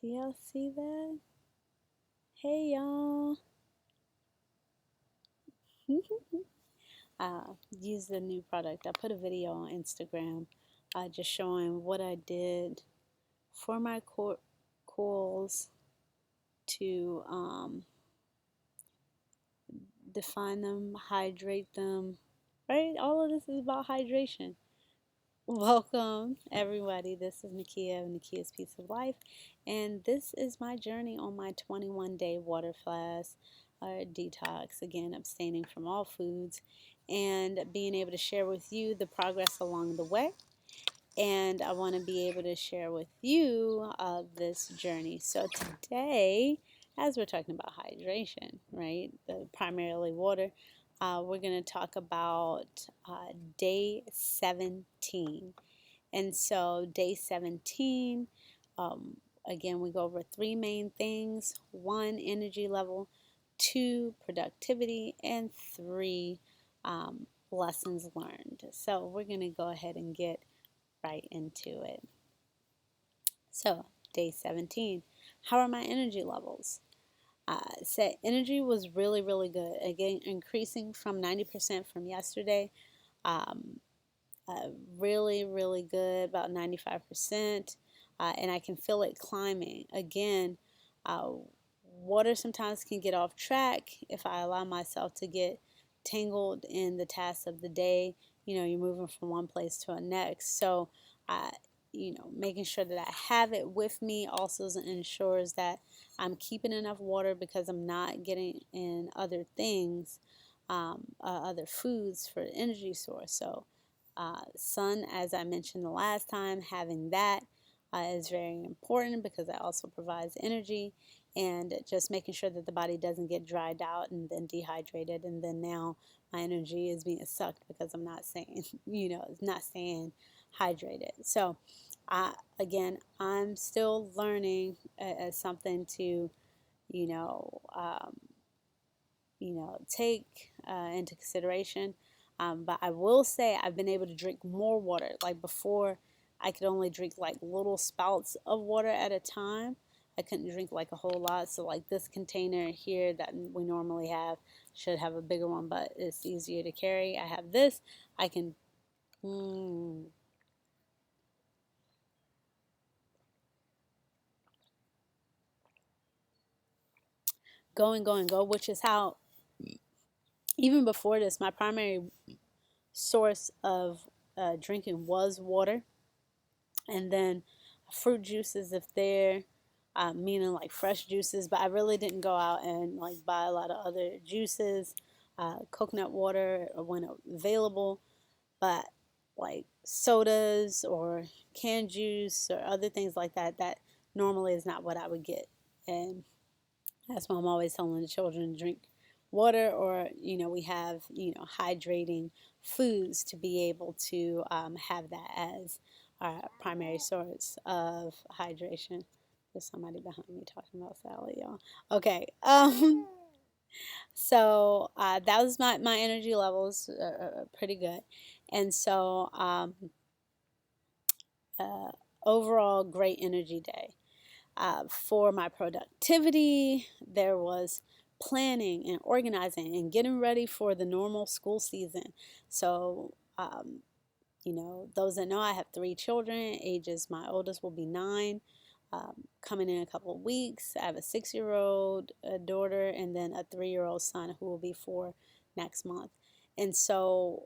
Do y'all see that? Hey y'all. Use the new product. I put a video on Instagram just showing what I did for my corals to define them, hydrate them, right? All of this is about hydration. Welcome, everybody. This is Nakia of Nakia's Piece of Life, and this is my journey on my 21-day water fast detox. Again, abstaining from all foods and being able to share with you the progress along the way. And I want to be able to share with you this journey. So today, as we're talking about hydration, right, primarily water, we're going to talk about day 17. And so day 17, again, we go over three main things. One, energy level. Two, productivity. And three, lessons learned. So we're going to go ahead and get right into it. So day 17, how are my energy levels? So energy was really, really good. Again, increasing from 90% from yesterday. Um, really, really good, about 95%. And I can feel it climbing. Again, uh, water sometimes can get off track if I allow myself to get tangled in the tasks of the day. You know, you're moving from one place to the next. So, making sure that I have it with me also ensures that I'm keeping enough water because I'm not getting in other things, other foods for energy source. So, sun, as I mentioned the last time, having that is very important because that also provides energy, and just making sure that the body doesn't get dried out and then dehydrated, and then now my energy is being sucked because I'm not staying, it's not staying hydrated. So, again, I'm still learning as something to, you know, um, take into consideration. But I will say I've been able to drink more water. Like before, I could only drink like little spouts of water at a time. I couldn't drink like a whole lot. So like this container here that we normally have should have a bigger one, but it's easier to carry. I have this. I can go and go and go, which is how even before this, my primary source of drinking was water, and then fruit juices if they're meaning like fresh juices. But I really didn't go out and like buy a lot of other juices, coconut water when available, but like sodas or canned juice or other things like that, that normally is not what I would get. And that's why I'm always telling the children to drink water, or we have hydrating foods to be able to have that as our primary source of hydration. There's somebody behind me talking about salad, y'all. Okay. So that was my energy levels pretty good, and so uh, overall great energy day. For my productivity, there was planning and organizing and getting ready for the normal school season. So, those that know, I have three children. Ages, my oldest will be 9, coming in a couple of weeks. I have a 6-year-old daughter, and then a 3-year-old son who will be 4 next month. And so,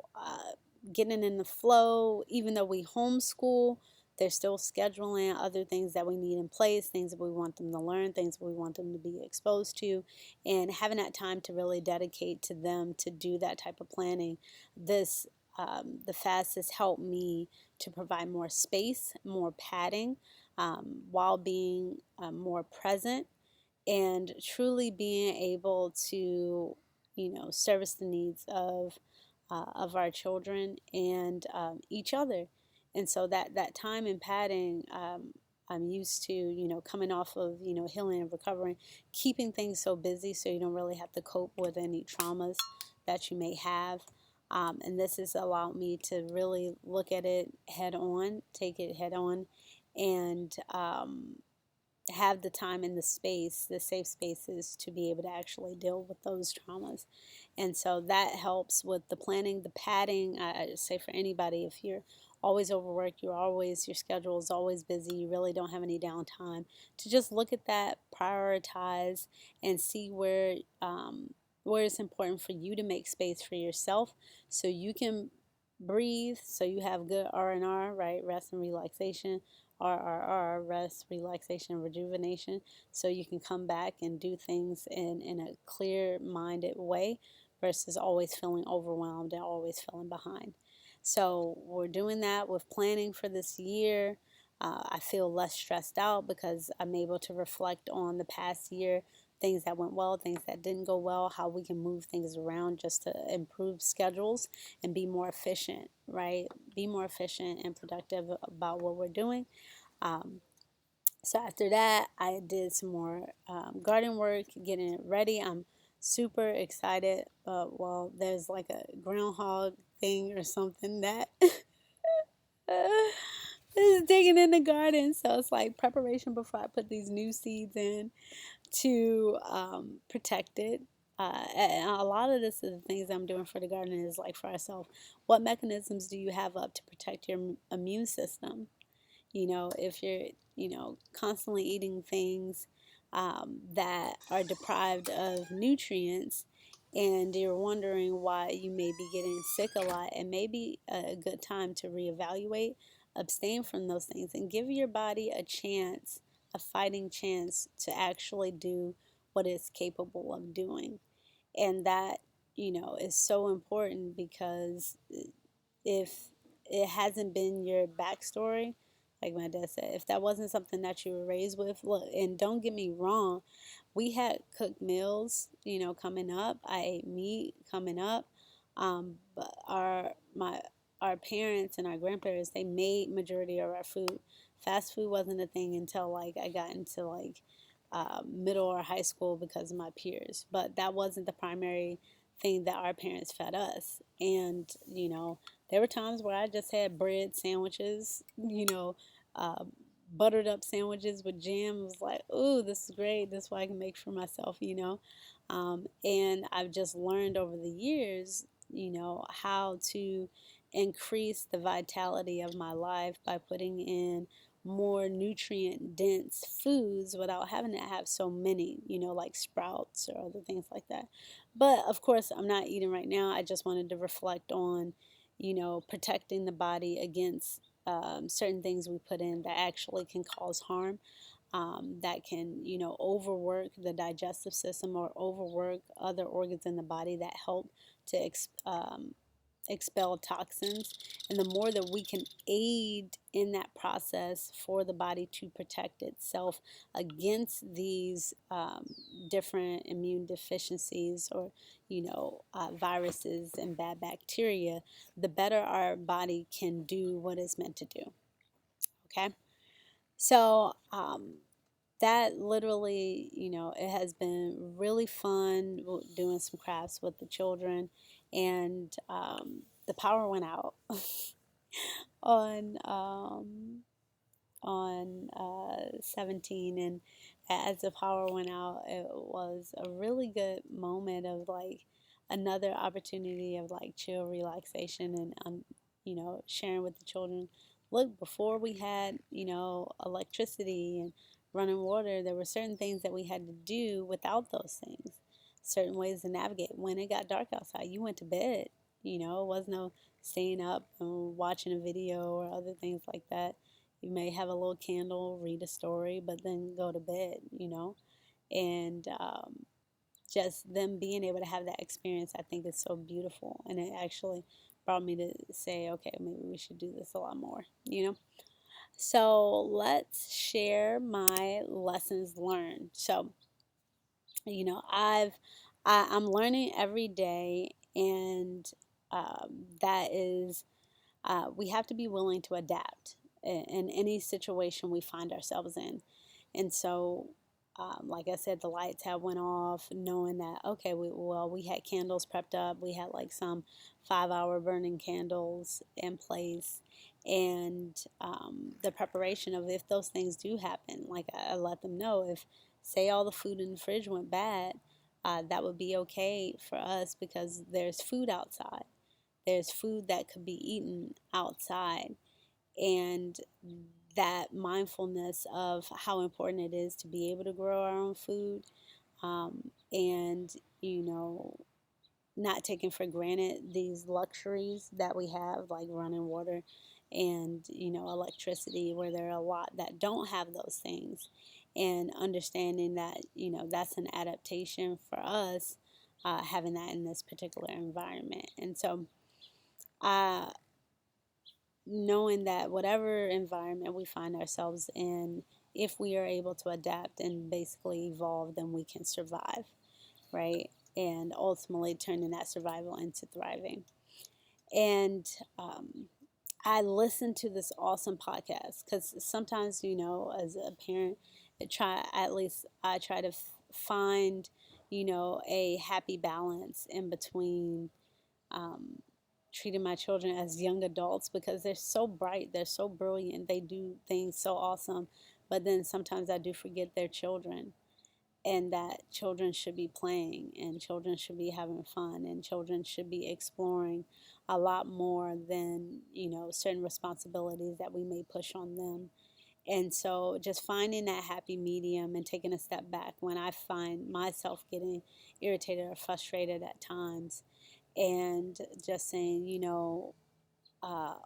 getting in the flow, even though we homeschool, they're still scheduling other things that we need in place, things that we want them to learn, things that we want them to be exposed to, and having that time to really dedicate to them to do that type of planning. The fast has helped me to provide more space, more padding, while being more present and truly being able to, service the needs of our children and each other. And so that time and padding, I'm used to, coming off of, healing and recovering, keeping things so busy so you don't really have to cope with any traumas that you may have. And this has allowed me to really look at it head on, take it head on, and have the time and the space, the safe spaces to be able to actually deal with those traumas. And so that helps with the planning, the padding. I say for anybody, if you're always overworked, your schedule is always busy, you really don't have any downtime, to just look at that, prioritize, and see where it's important for you to make space for yourself so you can breathe, so you have good R&R, right? Rest and relaxation. RRR, rest, relaxation, rejuvenation, so you can come back and do things in a clear minded way versus always feeling overwhelmed and always feeling behind. So we're doing that with planning for this year. I feel less stressed out because I'm able to reflect on the past year, things that went well, things that didn't go well, how we can move things around just to improve schedules and be more efficient, right? Be more efficient and productive about what we're doing. Um, so after that, I did some more garden work, getting it ready. I'm super excited. Well, there's like a groundhog thing or something that is digging in the garden. So it's like preparation before I put these new seeds in to protect it. And a lot of this is the things I'm doing for the garden is like for ourselves. What mechanisms do you have up to protect your immune system? If you're, constantly eating things that are deprived of nutrients and you're wondering why you may be getting sick a lot, it may be a good time to reevaluate, abstain from those things, and give your body a chance, a fighting chance to actually do what it's capable of doing. And that, is so important because if it hasn't been your backstory, like my dad said, if that wasn't something that you were raised with, look, and don't get me wrong, we had cooked meals, coming up. I ate meat coming up. But our parents and our grandparents, they made majority of our food. Fast food wasn't a thing until like I got into like middle or high school because of my peers. But that wasn't the primary thing that our parents fed us. And there were times where I just had bread sandwiches, uh, buttered up sandwiches with jam. It was like, ooh, this is great. This is what I can make for myself. And I've just learned over the years, how to increase the vitality of my life by putting in more nutrient dense foods without having to have so many, like sprouts or other things like that. But of course, I'm not eating right now. I just wanted to reflect on, protecting the body against certain things we put in that actually can cause harm, that can, overwork the digestive system or overwork other organs in the body that help to expel toxins. And the more that we can aid in that process for the body to protect itself against these different immune deficiencies or, viruses and bad bacteria, the better our body can do what it's meant to do. Okay. So, that literally, it has been really fun doing some crafts with the children, and the power went out on 17, and as the power went out, it was a really good moment of like another opportunity of like chill relaxation and sharing with the children. Look, before we had electricity and running water, there were certain things that we had to do without those things, certain ways to navigate. When it got dark outside, you went to bed. It was no staying up and watching a video or other things like that. You may have a little candle, read a story, but then go to bed. And just them being able to have that experience, I think is so beautiful. And it actually brought me to say, okay, maybe we should do this a lot more. So let's share my lessons learned. So, I'm learning every day, and that is we have to be willing to adapt in any situation we find ourselves in. And so, like I said, the lights had went off, knowing that okay, we had candles prepped up. We had like some 5-hour burning candles in place, and the preparation of if those things do happen. Like I let them know if, say, all the food in the fridge went bad, that would be okay for us because there's food outside. There's food that could be eaten outside. And that mindfulness of how important it is to be able to grow our own food, and, you know, not taking for granted these luxuries that we have, like running water and, you know, electricity, where there are a lot that don't have those things. And understanding that, you know, that's an adaptation for us, having that in this particular environment. And so, uh, knowing that whatever environment we find ourselves in, if we are able to adapt and basically evolve, then we can survive, right? And ultimately turning that survival into thriving. And I listen to this awesome podcast because sometimes, you know, as a parent, I try to find, you know, a happy balance in between, um, treating my children as young adults because they're so bright, they're so brilliant, they do things so awesome. But then sometimes I do forget they're children, and that children should be playing, and children should be having fun, and children should be exploring a lot more than, you know, certain responsibilities that we may push on them. And so just finding that happy medium and taking a step back when I find myself getting irritated or frustrated at times, and just saying, you know,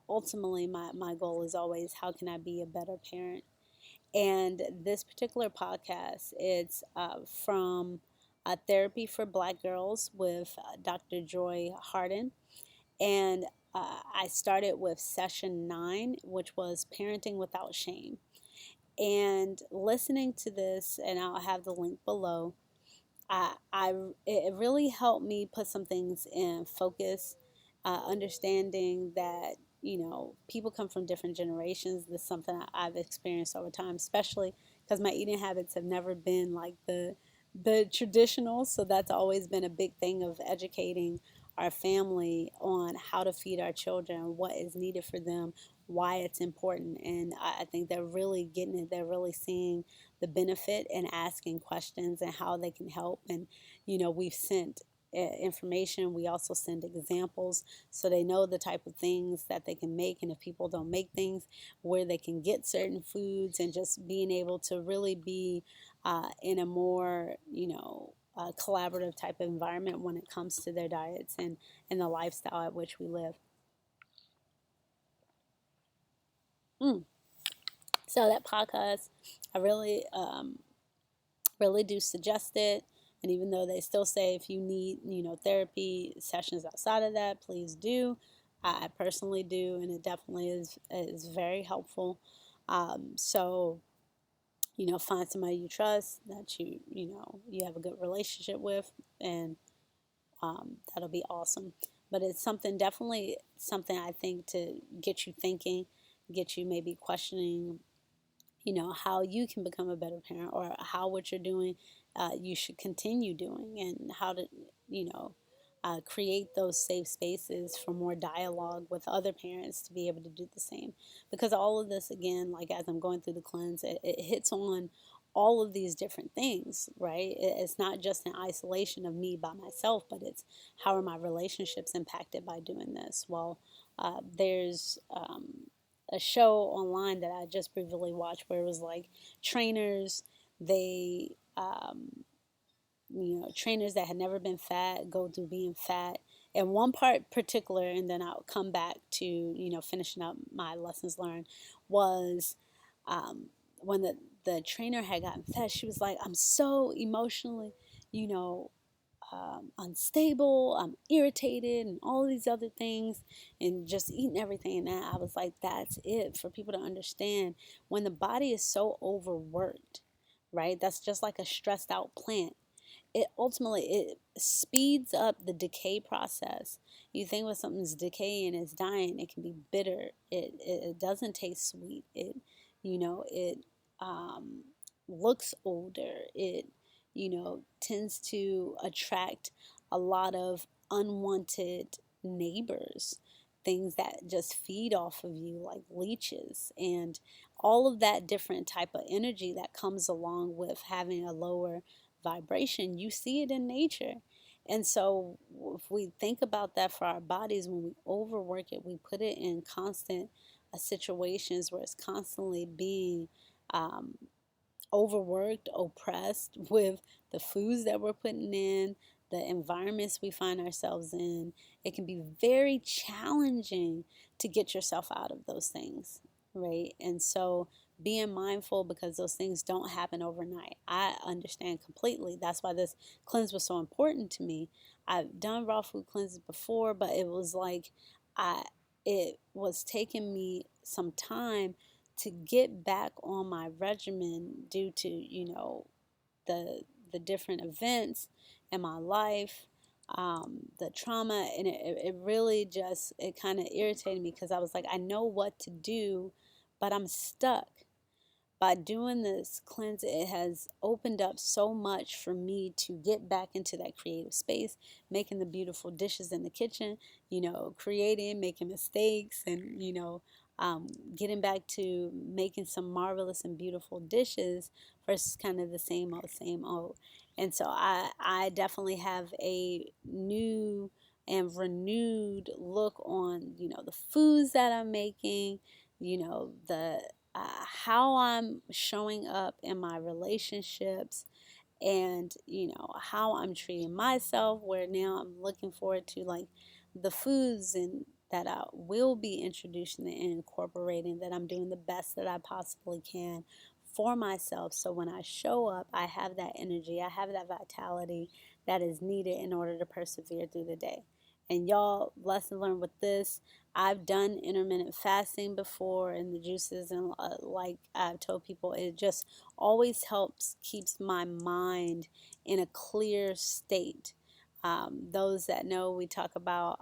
ultimately my goal is always how can I be a better parent. And this particular podcast, it's from Therapy for Black Girls with Dr. Joy Harden. And I started with session 9, which was Parenting Without Shame. And listening to this, and I'll have the link below, I it really helped me put some things in focus, understanding that, you know, people come from different generations. This is something I've experienced over time, especially because my eating habits have never been like the traditional. So that's always been a big thing of educating our family on how to feed our children, what is needed for them, why it's important. And I think they're really getting it. They're really seeing the benefit and asking questions and how they can help. And, you know, we've sent information. We also send examples so they know the type of things that they can make. And if people don't make things, where they can get certain foods, and just being able to really be in a more, you know, collaborative type of environment when it comes to their diets and the lifestyle at which we live. Mm. So that podcast, I really do suggest it. And even though they still say if you need, you know, therapy sessions outside of that, please do. I personally do, and it definitely is very helpful. So, you know, find somebody you trust, that you know, you have a good relationship with, and that'll be awesome. But it's something, definitely something I think to get you thinking, get you maybe questioning, you know, how you can become a better parent, or how what you're doing, you should continue doing, and how to, you know, create those safe spaces for more dialogue with other parents to be able to do the same. Because all of this, again, like as I'm going through the cleanse, it hits on all of these different things, right? It's not just an isolation of me by myself, but it's how are my relationships impacted by doing this. Well, there's a show online that I just briefly watched where it was like trainers, they, you know, trainers that had never been fat go through being fat. And one part particular, and then I'll come back to, you know, finishing up my lessons learned, was when the trainer had gotten fat, she was like, I'm so emotionally, you know, unstable, I'm irritated, and all these other things, and just eating everything. And I was like, that's it for people to understand. When the body is so overworked, right? That's just like a stressed out plant. It ultimately it speeds up the decay process. You think when something's decaying, it's dying, it can be bitter. It doesn't taste sweet. It, you know, it um, looks older. It, you know, tends to attract a lot of unwanted neighbors things that just feed off of you, like leeches, and all of that different type of energy that comes along with having a lower vibration. You see it in nature. And so if we think about that for our bodies, when we overwork it, we put it in constant situations where it's constantly being um, overworked, oppressed with the foods that we're putting in, the environments we find ourselves in. It can be very challenging to get yourself out of those things, right? And so being mindful, because those things don't happen overnight. I understand completely. That's why this cleanse was so important to me. I've done raw food cleanses before, but it was like I it was taking me some time to get back on my regimen due to, the the different events in my life, the trauma, and it really just, it kind of irritated me, because I was like, I know what to do, but I'm stuck. By doing this cleanse, it has opened up so much for me to get back into that creative space, making the beautiful dishes in the kitchen, creating, making mistakes, and, um, getting back to making some marvelous and beautiful dishes versus kind of the same old, same old. And so I definitely have a new and renewed look on, the foods that I'm making, the how I'm showing up in my relationships, and how I'm treating myself, where now I'm looking forward to like the foods and that I will be introducing and incorporating, that I'm doing the best that I possibly can for myself, so when I show up, I have that energy, I have that vitality that is needed in order to persevere through the day. And y'all, lesson learned with this, I've done intermittent fasting before, and the juices, and like I've told people, it just always helps, keeps my mind in a clear state. Those that know, we talk about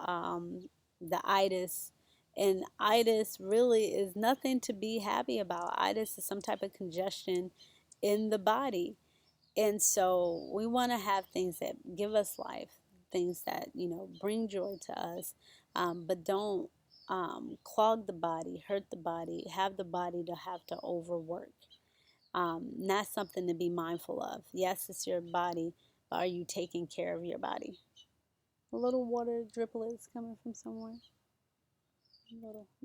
the itis, and itis really is nothing to be happy about. Itis is some type of congestion in the body. And so we want to have things that give us life, things that, bring joy to us, but don't clog the body, hurt the body, have the body to have to overwork. That's something to be mindful of. Yes, it's your body, but are you taking care of your body? A little water driplets coming from somewhere.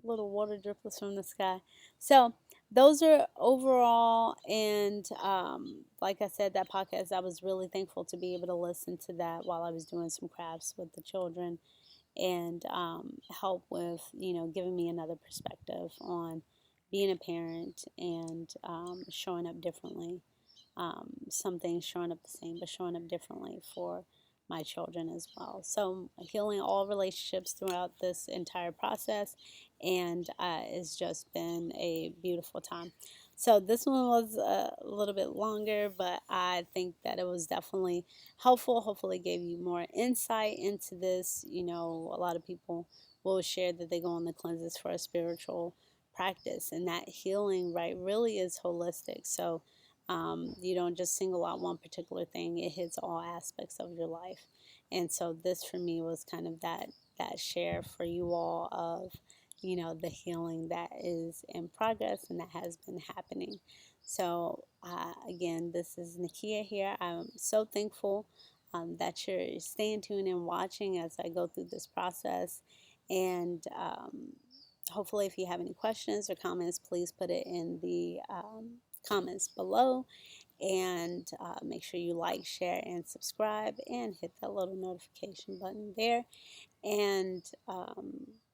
Little water driplets from the sky. So those are overall, and like I said, that podcast, I was really thankful to be able to listen to that while I was doing some crafts with the children, and help with, giving me another perspective on being a parent, and showing up differently. Some things showing up the same, but showing up differently for my children as well. So healing all relationships throughout this entire process, and it's just been a beautiful time. So this one was a little bit longer, but I think that it was definitely helpful. Hopefully gave you more insight into this. A lot of people will share that they go on the cleanses for a spiritual practice, and that healing, right, really is holistic. So you don't just single out one particular thing, it hits all aspects of your life. And so this for me was kind of that share for you all of, the healing that is in progress and that has been happening. So again, this is Nakia here. I'm so thankful that you're staying tuned and watching as I go through this process. And hopefully, if you have any questions or comments, please put it in the comments below, and make sure you like, share, and subscribe, and hit that little notification button there. And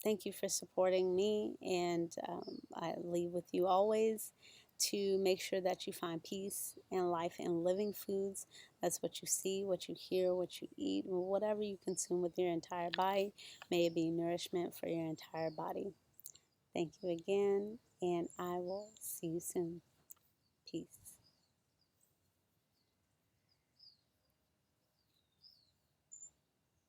thank you for supporting me, and I leave with you always to make sure that you find peace in life and living foods. That's what you see, what you hear, what you eat, whatever you consume with your entire body. May it be nourishment for your entire body. Thank you again, and I will see you soon. Peace.